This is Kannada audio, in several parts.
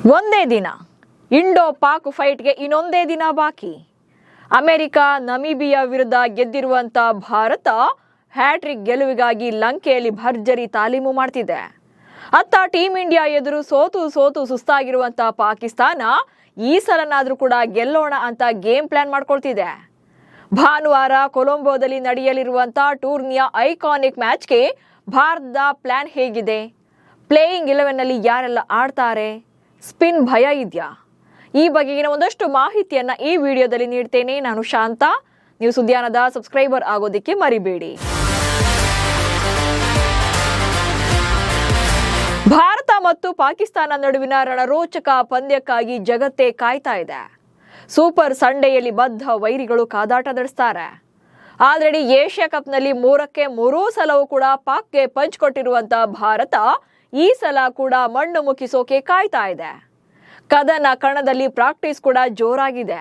ಒಂದೇ ದಿನ ಇಂಡೋ ಪಾಕ್ ಫೈಟ್ಗೆ ಇನ್ನೊಂದೇ ದಿನ ಬಾಕಿ. ಅಮೆರಿಕ ನಮೀಬಿಯಾ ವಿರುದ್ಧ ಗೆದ್ದಿರುವಂತ ಭಾರತ ಹ್ಯಾಟ್ರಿಕ್ ಗೆಲುವಿಗಾಗಿ ಲಂಕೆಯಲ್ಲಿ ಭರ್ಜರಿ ತಾಲೀಮು ಮಾಡ್ತಿದೆ. ಅತ್ತ ಟೀಂ ಇಂಡಿಯಾ ಎದುರು ಸೋತು ಸುಸ್ತಾಗಿರುವಂತ ಪಾಕಿಸ್ತಾನ ಈ ಸಲನಾದ್ರೂ ಕೂಡ ಗೆಲ್ಲೋಣ ಅಂತ ಗೇಮ್ ಪ್ಲಾನ್ ಮಾಡ್ಕೊಳ್ತಿದೆ. ಭಾನುವಾರ ಕೊಲಂಬೋದಲ್ಲಿ ನಡೆಯಲಿರುವಂತ ಟೂರ್ನಿಯ ಐಕಾನಿಕ್ ಮ್ಯಾಚ್ಗೆ ಭಾರತದ ಪ್ಲಾನ್ ಹೇಗಿದೆ? ಪ್ಲೇಯಿಂಗ್ 11ನಲ್ಲಿ ಯಾರೆಲ್ಲ ಆಡ್ತಾರೆ? ಸ್ಪಿನ್ ಭಯ ಇದೆಯಾ? ಈ ಬಗೆಗಿನ ಒಂದಷ್ಟು ಮಾಹಿತಿಯನ್ನ ಈ ವಿಡಿಯೋದಲ್ಲಿ ನೀಡ್ತೇನೆ. ನಾನು ಶಾಂತ. ನೀವು ಸುದ್ಯಾನದ ಸಬ್ಸ್ಕ್ರೈಬರ್ ಆಗೋದಿಕ್ಕೆ ಮರಿಬೇಡಿ. ಭಾರತ ಮತ್ತು ಪಾಕಿಸ್ತಾನ ನಡುವಿನ ರಣರೋಚಕ ಪಂದ್ಯಕ್ಕಾಗಿ ಜಗತ್ತೇ ಕಾಯ್ತಾ ಇದೆ. ಸೂಪರ್ ಸಂಡೆಯಲ್ಲಿ ಬದ್ಧ ವೈರಿಗಳು ಕಾದಾಟ ನಡೆಸ್ತಾರೆ. ಆಲ್ರೆಡಿ ಏಷ್ಯಾ ಕಪ್ನಲ್ಲಿ 3ಕ್ಕೆ 3 ಸಲವೂ ಕೂಡ ಪಾಕ್ಗೆ ಪಂಚ್ ಕೊಟ್ಟಿರುವಂತ ಭಾರತ ಈ ಸಲ ಕೂಡ ಮಣ್ಣು ಮುಕ್ಕಿಸೋಕೆ ಕಾಯ್ತಾ ಇದೆ. ಕದನ ಕಣದಲ್ಲಿ ಪ್ರಾಕ್ಟೀಸ್ ಕೂಡ ಜೋರಾಗಿದೆ.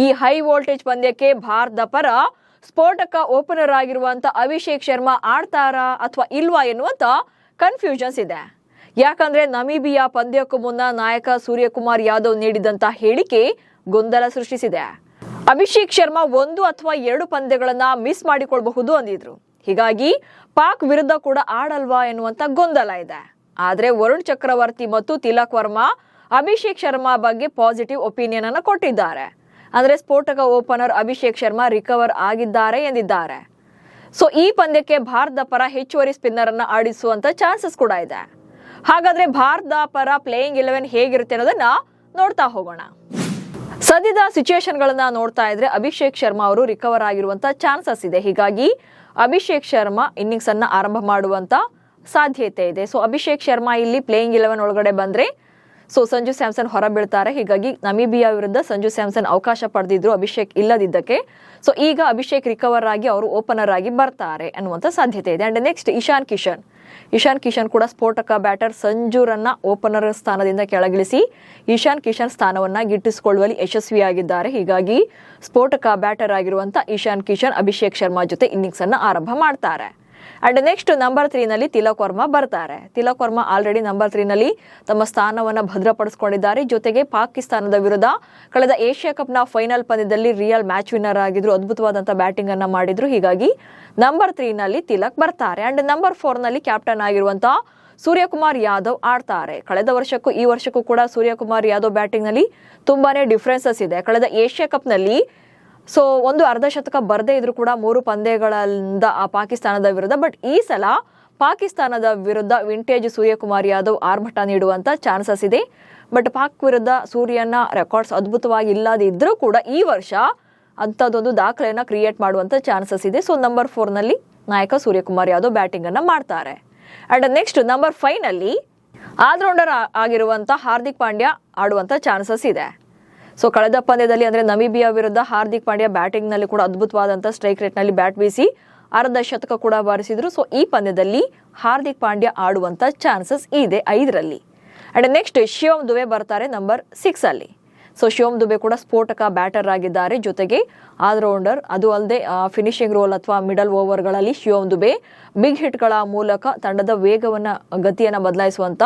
ಈ ಹೈ ವೋಲ್ಟೇಜ್ ಪಂದ್ಯಕ್ಕೆ ಭಾರತದ ಪರ ಸ್ಫೋಟಕ ಓಪನರ್ ಆಗಿರುವಂತ ಅಭಿಷೇಕ್ ಶರ್ಮಾ ಆಡ್ತಾರಾ ಅಥವಾ ಇಲ್ವಾ ಎನ್ನುವಂತ ಕನ್ಫ್ಯೂಷನ್ಸ್ ಇದೆ. ಯಾಕಂದ್ರೆ ನಮೀಬಿಯಾ ಪಂದ್ಯಕ್ಕೂ ಮುನ್ನ ನಾಯಕ ಸೂರ್ಯಕುಮಾರ್ ಯಾದವ್ ನೀಡಿದಂತ ಹೇಳಿಕೆ ಗೊಂದಲ ಸೃಷ್ಟಿಸಿದೆ. ಅಭಿಷೇಕ್ ಶರ್ಮಾ 1 ಅಥವಾ 2 ಪಂದ್ಯಗಳನ್ನ ಮಿಸ್ ಮಾಡಿಕೊಳ್ಬಹುದು ಅಂದಿದ್ರು. ಹೀಗಾಗಿ ಪಾಕ್ ವಿರುದ್ಧ ಕೂಡ ಆಡಲ್ವಾ ಎನ್ನುವಂತ ಗೊಂದಲ ಇದೆ. ಆದ್ರೆ ವರುಣ್ ಚಕ್ರವರ್ತಿ ಮತ್ತು ತಿಲಕ್ ವರ್ಮಾ ಅಭಿಷೇಕ್ ಶರ್ಮಾ ಬಗ್ಗೆ ಪಾಸಿಟಿವ್ ಒಪಿನಿಯನ್ ಅನ್ನು ಕೊಟ್ಟಿದ್ದಾರೆ. ಅಂದ್ರೆ ಸ್ಫೋಟಕ ಓಪನರ್ ಅಭಿಷೇಕ್ ಶರ್ಮಾ ರಿಕವರ್ ಆಗಿದ್ದಾರೆ ಎಂದಿದ್ದಾರೆ. ಸೊ ಈ ಪಂದ್ಯಕ್ಕೆ ಭಾರತದ ಪರ ಹೆಚ್ಚುವರಿ ಸ್ಪಿನ್ನರ್ ಅನ್ನ ಆಡಿಸುವಂತ ಚಾನ್ಸಸ್ ಕೂಡ ಇದೆ. ಹಾಗಾದ್ರೆ ಭಾರತದ ಪರ ಪ್ಲೇಯಿಂಗ್ 11 ಹೇಗಿರುತ್ತೆ ಅನ್ನೋದನ್ನ ನೋಡ್ತಾ ಹೋಗೋಣ. ಸದ್ಯದ ಸಿಚುಯೇಷನ್ ಗಳನ್ನ ನೋಡ್ತಾ ಇದ್ರೆ ಅಭಿಷೇಕ್ ಶರ್ಮಾ ಅವರು ರಿಕವರ್ ಆಗಿರುವಂತ ಚಾನ್ಸಸ್ ಇದೆ. ಹೀಗಾಗಿ ಅಭಿಷೇಕ್ ಶರ್ಮಾ ಇನ್ನಿಂಗ್ಸ್ ಅನ್ನ ಆರಂಭ ಮಾಡುವಂತ ಸಾಧ್ಯತೆ ಇದೆ. ಸೊ ಅಭಿಷೇಕ್ ಶರ್ಮಾ ಇಲ್ಲಿ ಪ್ಲೇಯಿಂಗ್ 11 ಒಳಗಡೆ ಬಂದ್ರೆ ಸಂಜು ಸ್ಯಾಮ್ಸನ್ ಹೊರ ಬೀಳ್ತಾರೆ. ಹೀಗಾಗಿ ನಮೀಬಿಯಾ ವಿರುದ್ಧ ಸಂಜು ಸ್ಯಾಮ್ಸನ್ ಅವಕಾಶ ಪಡೆದಿದ್ರು ಅಭಿಷೇಕ್ ಇಲ್ಲದಿದ್ದಕ್ಕೆ. ಸೊ ಈಗ ಅಭಿಷೇಕ್ ರಿಕವರ್ ಆಗಿ ಅವರು ಓಪನರ್ ಆಗಿ ಬರ್ತಾರೆ ಅನ್ನುವಂತ ಸಾಧ್ಯತೆ ಇದೆ. ಅಂಡ್ ನೆಕ್ಸ್ಟ್ ಇಶಾನ್ ಕಿಶನ್ ಕೂಡ ಸ್ಫೋಟಕ ಬ್ಯಾಟರ್ ಸಂಜುರನ್ನ ಓಪನರ್ ಸ್ಥಾನದಿಂದ ಕೆಳಗಿಳಿಸಿ ಇಶಾನ್ ಕಿಶನ್ ಸ್ಥಾನವನ್ನ ಗಿಟ್ಟಿಸಿಕೊಳ್ಳುವಲ್ಲಿ ಯಶಸ್ವಿಯಾಗಿದ್ದಾರೆ. ಹೀಗಾಗಿ ಸ್ಫೋಟಕ ಬ್ಯಾಟರ್ ಆಗಿರುವಂತ ಇಶಾನ್ ಕಿಶನ್ ಅಭಿಷೇಕ್ ಶರ್ಮಾ ಜೊತೆ ಇನ್ನಿಂಗ್ಸ್ ಅನ್ನ ಆರಂಭ ಮಾಡ್ತಾರೆ. ಅಂಡ್ ನೆಕ್ಸ್ಟ್ ನಂಬರ್ 3 ನಲ್ಲಿ ತಿಲಕ್ ವರ್ಮಾ ಬರ್ತಾರೆ. ತಿಲಕ್ ವರ್ಮಾ ಆಲ್ರೆಡಿ ನಂಬರ್ 3 ನಲ್ಲಿ ತಮ್ಮ ಸ್ಥಾನವನ್ನ ಭದ್ರಪಡಿಸಿಕೊಂಡಿದ್ದಾರೆ. ಜೊತೆಗೆ ಪಾಕಿಸ್ತಾನದ ವಿರುದ್ಧ ಕಳೆದ ಏಷ್ಯಾ ಕಪ್ನ ಫೈನಲ್ ಪಂದ್ಯದಲ್ಲಿ ರಿಯಲ್ ಮ್ಯಾಚ್ ವಿನ್ನರ್ ಆಗಿದ್ರು. ಅದ್ಭುತವಾದಂತಹ ಬ್ಯಾಟಿಂಗ್ ಅನ್ನ ಮಾಡಿದ್ರು. ಹೀಗಾಗಿ ನಂಬರ್ 3 ನಲ್ಲಿ ತಿಲಕ್ ಬರ್ತಾರೆ. ಅಂಡ್ ನಂಬರ್ 4 ನಲ್ಲಿ ಕ್ಯಾಪ್ಟನ್ ಆಗಿರುವಂತಹ ಸೂರ್ಯಕುಮಾರ್ ಯಾದವ್ ಆಡ್ತಾರೆ. ಕಳೆದ ವರ್ಷಕ್ಕೂ ಈ ವರ್ಷಕ್ಕೂ ಕೂಡ ಸೂರ್ಯಕುಮಾರ್ ಯಾದವ್ ಬ್ಯಾಟಿಂಗ್ ನಲ್ಲಿ ತುಂಬಾನೇ ಡಿಫ್ರೆನ್ಸಸ್ ಇದೆ. ಕಳೆದ ಏಷ್ಯಾ ಕಪ್ ನಲ್ಲಿ ಒಂದು ಅರ್ಧ ಶತಕ ಬರದೇ ಇದ್ರು ಕೂಡ 3 ಪಂದ್ಯಗಳಿಂದ ಪಾಕಿಸ್ತಾನದ ವಿರುದ್ಧ. ಬಟ್ ಈ ಸಲ ಪಾಕಿಸ್ತಾನದ ವಿರುದ್ಧ ವಿಂಟೇಜ್ ಸೂರ್ಯಕುಮಾರ್ ಯಾದವ್ ಆರ್ಭಟ ನೀಡುವಂತ ಚಾನ್ಸಸ್ ಇದೆ. ಬಟ್ ಪಾಕ್ ವಿರುದ್ಧ ಸೂರ್ಯನ ರೆಕಾರ್ಡ್ಸ್ ಅದ್ಭುತವಾಗಿ ಇಲ್ಲದಿದ್ರೂ ಕೂಡ ಈ ವರ್ಷ ಅಂತದೊಂದು ದಾಖಲೆಯನ್ನ ಕ್ರಿಯೇಟ್ ಮಾಡುವಂತ ಚಾನ್ಸಸ್ ಇದೆ. ಸೊ ನಂಬರ್ 4 ನಲ್ಲಿ ನಾಯಕ ಸೂರ್ಯಕುಮಾರ್ ಯಾದವ್ ಬ್ಯಾಟಿಂಗ್ ಅನ್ನ ಮಾಡ್ತಾರೆ. ಅಂಡ್ ನೆಕ್ಸ್ಟ್ ನಂಬರ್ 5 ನಲ್ಲಿ ಆಲ್ರೌಂಡರ್ ಆಗಿರುವಂತ ಹಾರ್ದಿಕ್ ಪಾಂಡ್ಯ ಆಡುವಂತ ಚಾನ್ಸಸ್ ಇದೆ. ಸೊ ಕಳೆದ ಪಂದ್ಯದಲ್ಲಿ ಅಂದ್ರೆ ನಮೀಬಿಯಾ ವಿರುದ್ಧ ಹಾರ್ದಿಕ್ ಪಾಂಡ್ಯ ಬ್ಯಾಟಿಂಗ್ ನಲ್ಲಿ ಕೂಡ ಅದ್ಭುತವಾದಂತಹ ಸ್ಟ್ರೈಕ್ ರೇಟ್ ನಲ್ಲಿ ಬ್ಯಾಟ್ ಬೀಸಿ ಅರ್ಧ ಶತಕ ಕೂಡ ಬಾರಿಸಿದ್ರು. ಸೊ ಈ ಪಂದ್ಯದಲ್ಲಿ ಹಾರ್ದಿಕ್ ಪಾಂಡ್ಯ ಆಡುವಂತ ಚಾನ್ಸಸ್ ಇದೆ 5 ರಲ್ಲಿ. ಅಂಡ್ ನೆಕ್ಸ್ಟ್ ಶಿವಮ್ ದುಬೆ ಬರ್ತಾರೆ ನಂಬರ್ 6 ಅಲ್ಲಿ. ಸೊ ಶಿವಮ್ ದುಬೆ ಕೂಡ ಸ್ಫೋಟಕ ಬ್ಯಾಟರ್ ಆಗಿದ್ದಾರೆ. ಜೊತೆಗೆ ಆಲ್ರೌಂಡರ್. ಅದು ಅಲ್ಲದೆ ಫಿನಿಶಿಂಗ್ ರೋಲ್ ಅಥವಾ ಮಿಡಲ್ ಓವರ್ಗಳಲ್ಲಿ ಶಿವಮ್ ದುಬೆ ಬಿಗ್ ಹಿಟ್ಗಳ ಮೂಲಕ ತಂಡದ ಗತಿಯನ್ನ ಬದಲಾಯಿಸುವಂತ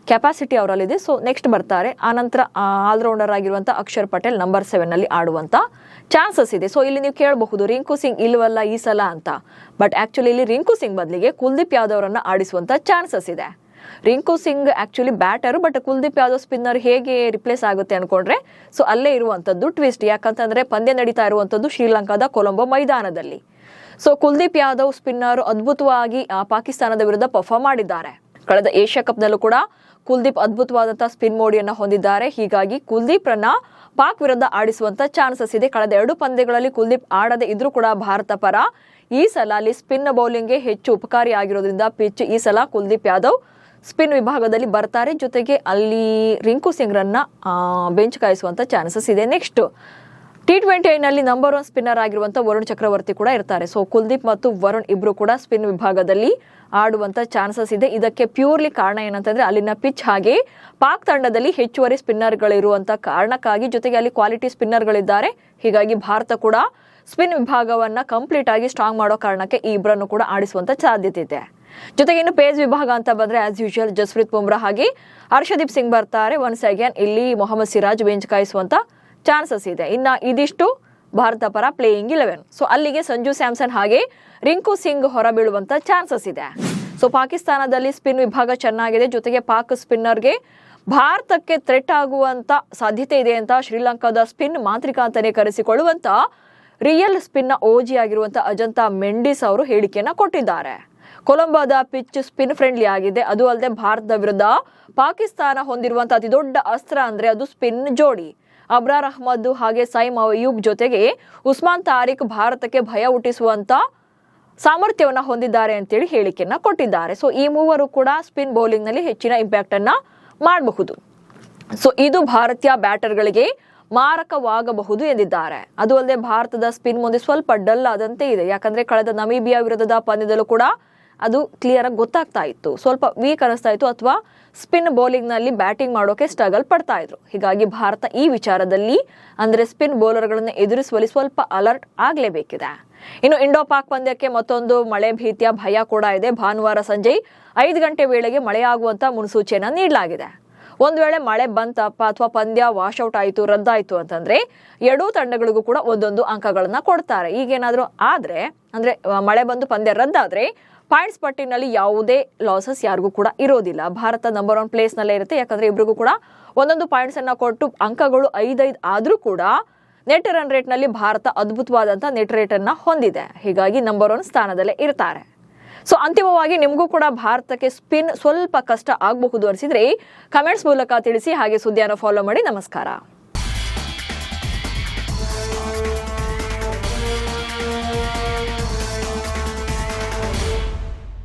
ಕೆಪಾಸಿಟಿ ಅವರಲ್ಲಿದೆ. ಸೊ ನೆಕ್ಸ್ಟ್ ಬರ್ತಾರೆ. ಆನಂತರ ಆಲ್ರೌಂಡರ್ ಆಗಿರುವಂತಹ ಅಕ್ಷರ್ ಪಟೇಲ್ ನಂಬರ್ 7 ನಲ್ಲಿ ಆಡುವಂತ ಚಾನ್ಸಸ್ ಇದೆ. ಸೊ ಇಲ್ಲಿ ನೀವು ಕೇಳಬಹುದು ರಿಂಕು ಸಿಂಗ್ ಇಲ್ವಲ್ಲ ಈ ಸಲ ಅಂತ. ಬಟ್ ಆಕ್ಚುಲಿ ಇಲ್ಲಿ ರಿಂಕು ಸಿಂಗ್ ಬದಲಿಗೆ ಕುಲ್ದೀಪ್ ಯಾದವ್ ಅವರನ್ನ ಆಡಿಸುವಂತ ಚಾನ್ಸಸ್ ಇದೆ. Rinku Singh actually batter, but Kuldeep Yadav spinner ಹೇಗೆ ರಿಪ್ಲೇಸ್ ಆಗುತ್ತೆ ಅನ್ಕೊಂಡ್ರೆ ಸೊ ಅಲ್ಲೇ ಇರುವಂತದ್ದು ಟ್ವಿಸ್ಟ್. ಯಾಕಂತಂದ್ರೆ ಪಂದ್ಯ ನಡೀತಾ ಇರುವಂತದ್ದು ಶ್ರೀಲಂಕಾದ ಕೊಲಂಬೋ ಮೈದಾನದಲ್ಲಿ. ಸೊ ಕುಲ್ದೀಪ್ ಯಾದವ್ ಸ್ಪಿನ್ನರ್ ಅದ್ಭುತವಾಗಿ ಪಾಕಿಸ್ತಾನದ ವಿರುದ್ಧ ಪರ್ಫಾರ್ಮ್ ಮಾಡಿದ್ದಾರೆ. ಕಳೆದ ಏಷ್ಯಾ ಕಪ್ ನಲ್ಲೂ ಕೂಡ ಕುಲ್ದೀಪ್ ಅದ್ಭುತವಾದಂತಹ ಸ್ಪಿನ್ ಮೋಡಿಯನ್ನ ಹೊಂದಿದ್ದಾರೆ. ಹೀಗಾಗಿ ಕುಲ್ದೀಪ್ ರನ್ನ ಪಾಕ್ ವಿರುದ್ಧ ಆಡಿಸುವಂತ ಚಾನ್ಸಸ್ ಇದೆ. ಕಳೆದ 2 ಪಂದ್ಯಗಳಲ್ಲಿ ಕುಲ್ದೀಪ್ ಆಡದೆ ಇದ್ರೂ ಕೂಡ ಭಾರತ ಪರ ಈ ಸಲ ಅಲ್ಲಿ ಸ್ಪಿನ್ ಬೌಲಿಂಗ್ಗೆ ಹೆಚ್ಚು ಉಪಕಾರಿ ಆಗಿರೋದ್ರಿಂದ ಪಿಚ್ ಈ ಸಲ ಕುಲ್ದೀಪ್ ಯಾದವ್ ಸ್ಪಿನ್ ವಿಭಾಗದಲ್ಲಿ ಬರ್ತಾರೆ. ಜೊತೆಗೆ ಅಲ್ಲಿ ರಿಂಕು ಸಿಂಗ್ ರನ್ನ ಬೆಂಚ್ ಕಾಯಿಸುವಂತ ಚಾನ್ಸಸ್ ಇದೆ. ನೆಕ್ಸ್ಟ್ T20 ನಲ್ಲಿ ನಂಬರ್ 1 ಸ್ಪಿನ್ನರ್ ಆಗಿರುವಂತ ವರುಣ್ ಚಕ್ರವರ್ತಿ ಕೂಡ ಇರ್ತಾರೆ. ಸೊ ಕುಲ್ದೀಪ್ ಮತ್ತು ವರುಣ್ ಇಬ್ರು ಕೂಡ ಸ್ಪಿನ್ ವಿಭಾಗದಲ್ಲಿ ಆಡುವಂತ ಚಾನ್ಸಸ್ ಇದೆ. ಇದಕ್ಕೆ ಪ್ಯೂರ್ಲಿ ಕಾರಣ ಏನಂತಂದ್ರೆ ಅಲ್ಲಿನ ಪಿಚ್ ಹಾಗೆ ಪಾಕ್ ತಂಡದಲ್ಲಿ ಹೆಚ್ಚುವರಿ ಸ್ಪಿನ್ನರ್ ಗಳಿರುವಂತ ಕಾರಣಕ್ಕಾಗಿ, ಜೊತೆಗೆ ಅಲ್ಲಿ ಕ್ವಾಲಿಟಿ ಸ್ಪಿನ್ನರ್ ಗಳಿದ್ದಾರೆ. ಹೀಗಾಗಿ ಭಾರತ ಕೂಡ ಸ್ಪಿನ್ ವಿಭಾಗವನ್ನ ಕಂಪ್ಲೀಟ್ ಆಗಿ ಸ್ಟ್ರಾಂಗ್ ಮಾಡೋ ಕಾರಣಕ್ಕೆ ಈ ಇಬ್ಬರನ್ನು ಕೂಡ ಆಡಿಸುವಂತ ಸಾಧ್ಯತೆ ಇದೆ. ಜೊತೆಗೆ ಇನ್ನು ಪೇಸ್ ವಿಭಾಗ ಅಂತ ಬಂದ್ರೆ ಆಸ್ ಯೂಶುವಲ್ ಜಸ್ಪ್ರೀತ್ ಬುಮ್ರಾ ಹಾಗೆ ಹರ್ಷದೀಪ್ ಸಿಂಗ್ ಬರ್ತಾರೆ. ಒನ್ಸ್ ಅಗೇನ್ ಇಲ್ಲಿ ಮೊಹಮ್ಮದ್ ಸಿರಾಜ್ ಬೆಂಚ್ ಕಾಯಿಸುವಂತ ಚಾನ್ಸಸ್ ಇದೆ. ಇನ್ನ ಇದಿಷ್ಟು ಭಾರತ ಪರ ಪ್ಲೇಯಿಂಗ್ 11. ಸೊ ಅಲ್ಲಿಗೆ ಸಂಜು ಸ್ಯಾಮ್ಸನ್ ಹಾಗೆ ರಿಂಕು ಸಿಂಗ್ ಹೊರಬೀಳುವಂತ ಚಾನ್ಸಸ್ ಇದೆ. ಸೊ ಪಾಕಿಸ್ತಾನದಲ್ಲಿ ಸ್ಪಿನ್ ವಿಭಾಗ ಚೆನ್ನಾಗಿದೆ. ಜೊತೆಗೆ ಪಾಕ್ ಸ್ಪಿನ್ನರ್ಗೆ ಭಾರತಕ್ಕೆ ಥ್ರೆಟ್ ಆಗುವಂತ ಸಾಧ್ಯತೆ ಇದೆ ಅಂತ ಶ್ರೀಲಂಕಾದ ಸ್ಪಿನ್ ಮಾಂತ್ರಿಕ ಅಂತಾನೆ ಕರೆಸಿಕೊಳ್ಳುವಂತ ರಿಯಲ್ ಸ್ಪಿನ್ನ ಓಜಿ ಆಗಿರುವಂತ ಅಜಂತಾ ಮೆಂಡಿಸ್ ಅವರು ಹೇಳಿಕೆಯನ್ನ ಕೊಟ್ಟಿದ್ದಾರೆ. ಕೊಲಂಬೋದ ಪಿಚ್ ಸ್ಪಿನ್ ಫ್ರೆಂಡ್ಲಿ ಆಗಿದೆ. ಅದು ಅಲ್ಲದೆ ಭಾರತದ ವಿರುದ್ಧ ಪಾಕಿಸ್ತಾನ ಹೊಂದಿರುವಂತಹ ಅತಿ ದೊಡ್ಡ ಅಸ್ತ್ರ ಅಂದ್ರೆ ಅದು ಸ್ಪಿನ್ ಜೋಡಿ. ಅಬ್ರಾರ್ ಅಹ್ಮದ್ ಹಾಗೆ ಸೈಮ್ ಅಯೂಬ್ ಜೊತೆಗೆ ಉಸ್ಮಾನ್ ತಾರಿಕ್ ಭಾರತಕ್ಕೆ ಭಯ ಹುಟ್ಟಿಸುವಂತ ಸಾಮರ್ಥ್ಯವನ್ನ ಹೊಂದಿದ್ದಾರೆ ಅಂತೇಳಿ ಹೇಳಿಕೆಯನ್ನ ಕೊಟ್ಟಿದ್ದಾರೆ. ಸೊ ಈ ಮೂವರು ಕೂಡ ಸ್ಪಿನ್ ಬೌಲಿಂಗ್ ನಲ್ಲಿ ಹೆಚ್ಚಿನ ಇಂಪ್ಯಾಕ್ಟ್ ಅನ್ನ ಮಾಡಬಹುದು. ಸೊ ಇದು ಭಾರತೀಯ ಬ್ಯಾಟರ್ಗಳಿಗೆ ಮಾರಕವಾಗಬಹುದು ಎಂದಿದ್ದಾರೆ. ಅದು ಅಲ್ಲದೆ ಭಾರತದ ಸ್ಪಿನ್ ಮುಂದೆ ಸ್ವಲ್ಪ ಡಲ್ ಆದಂತೆ ಇದೆ. ಯಾಕಂದ್ರೆ ಕಳೆದ ನಮೀಬಿಯಾ ವಿರುದ್ಧದ ಪಂದ್ಯದಲ್ಲೂ ಕೂಡ ಅದು ಕ್ಲಿಯರ್ ಆಗಿ ಗೊತ್ತಾಗ್ತಾ ಇತ್ತು, ಸ್ವಲ್ಪ ವೀಕ್ ಅನಿಸ್ತಾ ಇತ್ತು, ಅಥವಾ ಸ್ಪಿನ್ ಬೌಲಿಂಗ್ ನಲ್ಲಿ ಬ್ಯಾಟಿಂಗ್ ಮಾಡೋಕೆ ಸ್ಟ್ರಗಲ್ ಪಡ್ತಾ ಇದ್ರು. ಹೀಗಾಗಿ ಭಾರತ ಈ ವಿಚಾರದಲ್ಲಿ ಅಂದ್ರೆ ಸ್ಪಿನ್ ಬೌಲರ್ಗಳನ್ನು ಎದುರಿಸುವಲ್ಲಿ ಸ್ವಲ್ಪ ಅಲರ್ಟ್ ಆಗಲೇಬೇಕಿದೆ. ಇನ್ನು ಇಂಡೋ ಪಾಕ್ ಪಂದ್ಯಕ್ಕೆ ಮತ್ತೊಂದು ಮಳೆ ಭೀತಿಯ ಭಯ ಕೂಡ ಇದೆ. ಭಾನುವಾರ ಸಂಜೆ 5 ಗಂಟೆ ವೇಳೆಗೆ ಮಳೆಯಾಗುವಂತ ಮುನ್ಸೂಚನೆಯನ್ನು ನೀಡಲಾಗಿದೆ. ಒಂದ್ ವೇಳೆ ಮಳೆ ಬಂತಪ್ಪ ಅಥವಾ ಪಂದ್ಯ ವಾಶ್ಔಟ್ ಆಯಿತು, ರದ್ದಾಯಿತು ಅಂತಂದ್ರೆ ಎರಡೂ ತಂಡಗಳಿಗೂ ಕೂಡ ಒಂದೊಂದು ಅಂಕಗಳನ್ನ ಕೊಡ್ತಾರೆ. ಈಗೇನಾದ್ರೂ ಆದ್ರೆ ಅಂದ್ರೆ ಮಳೆ ಬಂದು ಪಂದ್ಯ ರದ್ದಾದ್ರೆ ಪಾಯಿಂಟ್ಸ್ ಪಟ್ಟಿನಲ್ಲಿ ಯಾವುದೇ ಲಾಸಸ್ ಯಾರಿಗೂ ಕೂಡ ಇರೋದಿಲ್ಲ. ಭಾರತ ನಂಬರ್ 1 ಪ್ಲೇಸ್ ನಲ್ಲೇ ಇರುತ್ತೆ. ಯಾಕಂದ್ರೆ ಇಬ್ರಿಗೂ ಕೂಡ ಒಂದೊಂದು ಪಾಯಿಂಟ್ಸ್ ಅನ್ನ ಕೊಟ್ಟು ಅಂಕಗಳು 5-5 ಆದ್ರೂ ಕೂಡ ನೆಟ್ ರನ್ ರೇಟ್ ನಲ್ಲಿ ಭಾರತ ಅದ್ಭುತವಾದಂತ ನೆಟ್ ರೇಟ್ ಅನ್ನ ಹೊಂದಿದೆ. ಹೀಗಾಗಿ ನಂಬರ್ 1 ಸ್ಥಾನದಲ್ಲೇ ಇರ್ತಾರೆ. ಸೊ ಅಂತಿಮವಾಗಿ ನಿಮಗೂ ಕೂಡ ಭಾರತಕ್ಕೆ ಸ್ಪಿನ್ ಸ್ವಲ್ಪ ಕಷ್ಟ ಆಗಬಹುದು ಅನಿಸಿದ್ರೆ ಕಮೆಂಟ್ಸ್ ಮೂಲಕ ತಿಳಿಸಿ. ಹಾಗೆ ಸುದ್ದಿಯನ್ನು ಫಾಲೋ ಮಾಡಿ. ನಮಸ್ಕಾರ.